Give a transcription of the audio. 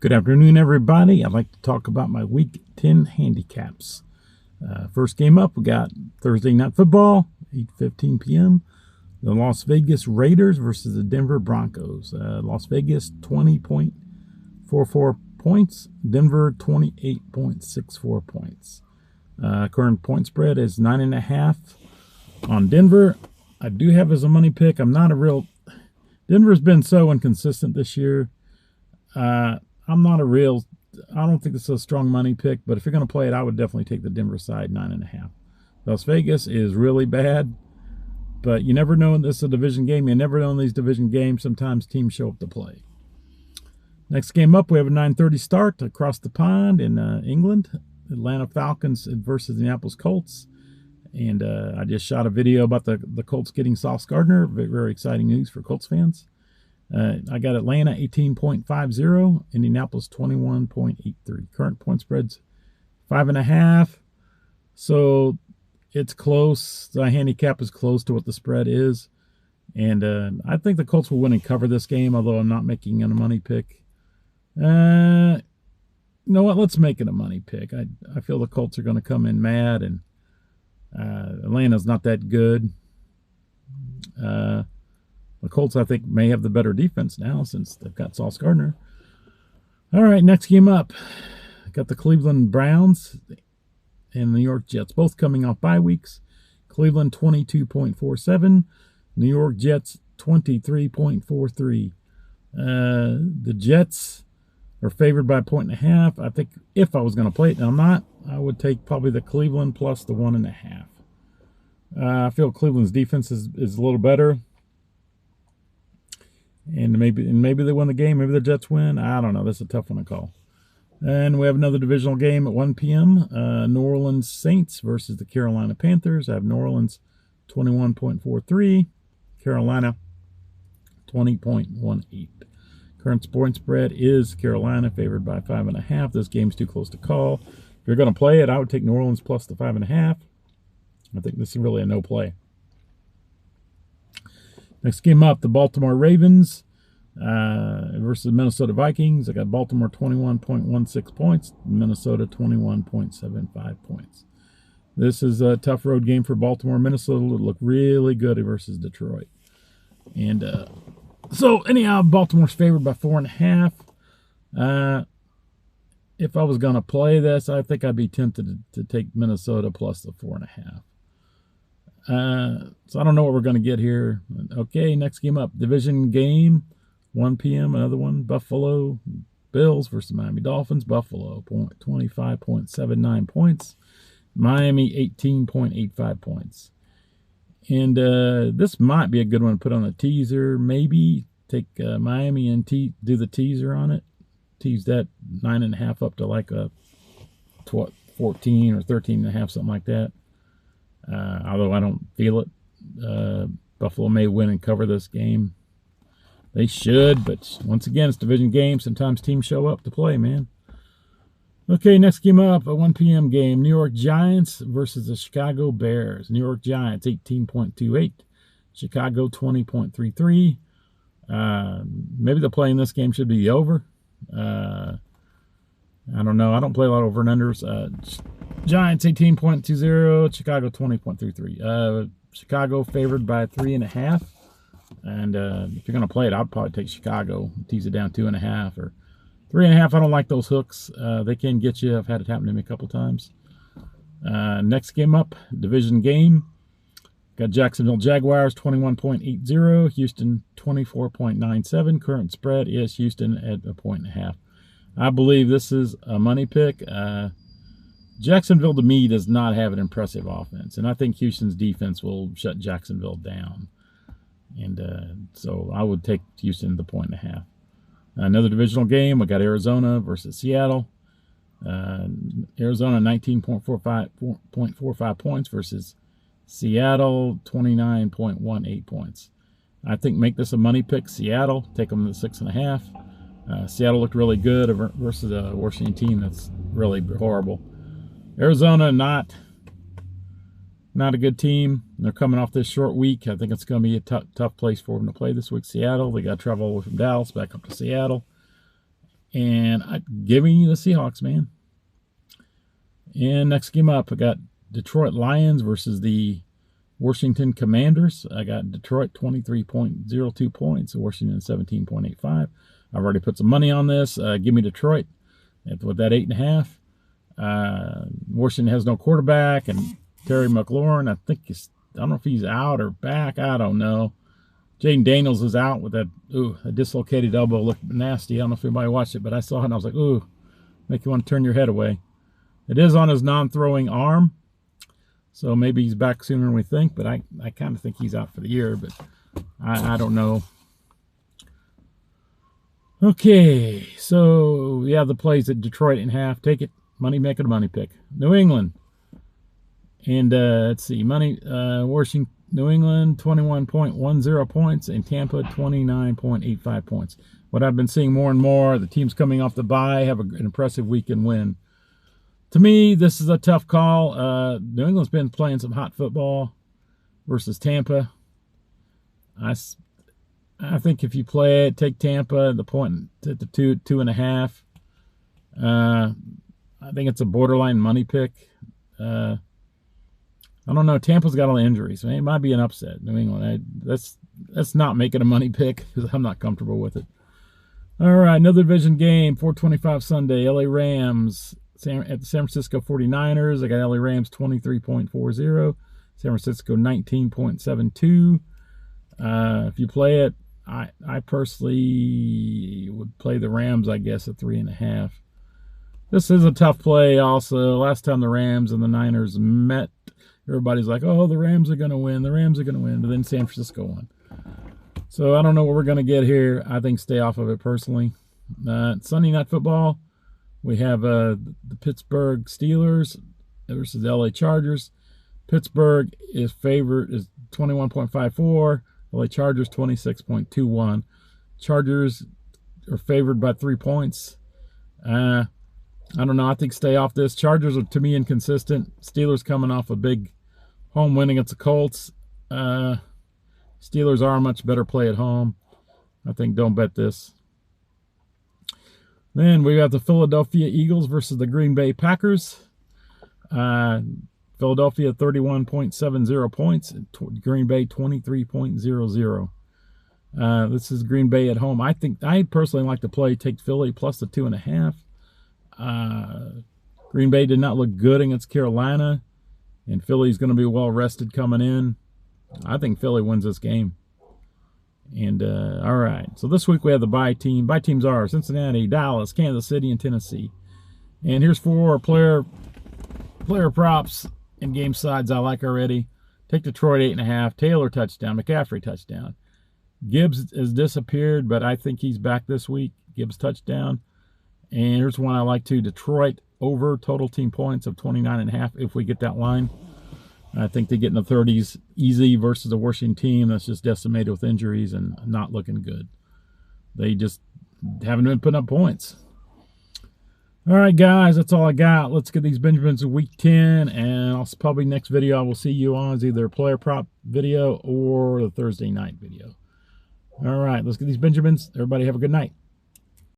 Good afternoon, everybody. I'd like to talk about my Week 10 handicaps. First game up, we got Thursday Night Football, 8:15 p.m. The Las Vegas Raiders versus the Denver Broncos. Las Vegas, 20.44 points. Denver, 28.64 points. Current point spread is 9.5 on Denver. I do have as a money pick. Denver's been so inconsistent this year. I don't think this is a strong money pick, but if you're going to play it, I would definitely take the Denver side, 9.5. Las Vegas is really bad, but you never know. This is a division game. You never know in these division games. Sometimes teams show up to play. Next game up, we have a 9:30 start across the pond in England. Atlanta Falcons versus the Indianapolis Colts. And I just shot a video about the Colts getting Sauce Gardner. Very, very exciting news for Colts fans. I got Atlanta 18.50, Indianapolis 21.83. Current point spreads 5.5. So it's close. The handicap is close to what the spread is. And I think the Colts will win and cover this game, although I'm not making it a money pick. You know what? Let's make it a money pick. I feel the Colts are going to come in mad, and Atlanta's not that good. The Colts, I think, may have the better defense now since they've got Sauce Gardner. All right, next game up. Got the Cleveland Browns and the New York Jets, both coming off bye weeks. Cleveland 22.47. New York Jets 23.43. The Jets are favored by 1.5. I think if I was going to play it, now I'm not, I would take probably the Cleveland plus the 1.5. I feel Cleveland's defense is a little better. And maybe they win the game. Maybe the Jets win. I don't know. That's a tough one to call. And we have another divisional game at 1 p.m. New Orleans Saints versus the Carolina Panthers. I have New Orleans 21.43. Carolina 20.18. Current point spread is Carolina favored by 5.5. This game's too close to call. If you're going to play it, I would take New Orleans plus the 5.5. I think this is really a no play. Next game up, the Baltimore Ravens versus Minnesota Vikings. I got Baltimore 21.16 points, Minnesota 21.75 points. This is a tough road game for Baltimore. Minnesota would look really good versus Detroit. And so anyhow, Baltimore's favored by 4.5. If I was going to play this, I think I'd be tempted to take Minnesota plus the 4.5. So I don't know what we're going to get here. Okay, next game up. Division game, 1 p.m., another one. Buffalo Bills versus Miami Dolphins. Buffalo, 25.79 points. Miami, 18.85 points. And this might be a good one to put on a teaser. Maybe take Miami and do the teaser on it. Tease that 9.5 up to like a 14 or 13.5, something like that. Although I don't feel it. Buffalo may win and cover this game. They should, but once again, it's a division game. Sometimes teams show up to play, man. Okay, next game up, a 1 p.m. game. New York Giants versus the Chicago Bears. New York Giants, 18.28. Chicago, 20.33. Maybe the play in this game should be over. I don't know. I don't play a lot of over and unders. Giants 18.20, Chicago 20.33. Chicago favored by 3.5. And if you're going to play it, I'd probably take Chicago, tease it down 2.5 or 3.5. I don't like those hooks. They can get you. I've had it happen to me a couple times. Next game up, division game. Got Jacksonville Jaguars 21.80, Houston 24.97. Current spread is Houston at 1.5. I believe this is a money pick. Jacksonville, to me, does not have an impressive offense, and I think Houston's defense will shut Jacksonville down. And so I would take Houston to 1.5. Another divisional game, we got Arizona versus Seattle. Arizona 19.45 points versus Seattle 29.18 points. I think make this a money pick. Seattle, take them to 6.5. Seattle looked really good versus a Washington team that's really horrible. Arizona, not a good team. They're coming off this short week. I think it's going to be a tough place for them to play this week. Seattle, they got to travel away from Dallas back up to Seattle. And I'm giving you the Seahawks, man. And next game up, I got Detroit Lions versus the Washington Commanders. I got Detroit 23.02 points, Washington 17.85. I've already put some money on this. Give me Detroit with that 8.5. Washington has no quarterback, and Terry McLaurin, I don't know if he's out or back. I don't know. Jaden Daniels is out with that a dislocated elbow. Looked nasty. I don't know if anybody watched it, but I saw it and I was like, ooh, make you want to turn your head away. It is on his non-throwing arm, so maybe he's back sooner than we think, but I kind of think he's out for the year, but I don't know. Okay, so yeah, the plays at Detroit in half. Take it. Money, make it a money pick. New England. And let's see, Washington, New England 21.10 points, and Tampa 29.85 points. What I've been seeing more and more, the teams coming off the bye have an impressive weekend win. To me, this is a tough call. New England's been playing some hot football versus Tampa. I think if you play it, take Tampa, the point at the 2.5. I think it's a borderline money pick. I don't know. Tampa's got all the injuries. It might be an upset. New England. That's not making a money pick because I'm not comfortable with it. All right, another division game, 4:25 Sunday. LA Rams at the San Francisco 49ers. I got LA Rams 23.40. San Francisco 19.72. If you play it, I personally would play the Rams, I guess, at 3.5. This is a tough play also. Last time the Rams and the Niners met, everybody's like, oh, the Rams are going to win. The Rams are going to win. But then San Francisco won. So I don't know what we're going to get here. I think stay off of it personally. Sunday Night Football, we have the Pittsburgh Steelers versus LA Chargers. Pittsburgh is 21.54. LA Chargers 26.21. Chargers are favored by 3 points. I don't know. I think stay off this. Chargers are, to me, inconsistent. Steelers coming off a big home win against the Colts. Steelers are a much better play at home. I think don't bet this. Then we got the Philadelphia Eagles versus the Green Bay Packers. Philadelphia 31.70 points. Green Bay 23.00. This is Green Bay at home. I personally like to take Philly plus the 2.5. Green Bay did not look good against Carolina, and Philly's going to be well rested coming in. I think Philly wins this game. And all right, so this week we have the bye team. Bye teams are Cincinnati, Dallas, Kansas City, and Tennessee. And here's 4 player props and game sides I like already. Take Detroit 8.5. Taylor touchdown. McCaffrey touchdown. Gibbs has disappeared, but I think he's back this week. Gibbs touchdown. And here's one I like too. Detroit over total team points of 29.5 if we get that line. I think they get in the 30s easy versus a Washington team that's just decimated with injuries and not looking good. They just haven't been putting up points. All right, guys, that's all I got. Let's get these Benjamins in week 10, and I'll probably next video I will see you on is either a player prop video or the Thursday night video. All right, let's get these Benjamins. Everybody have a good night.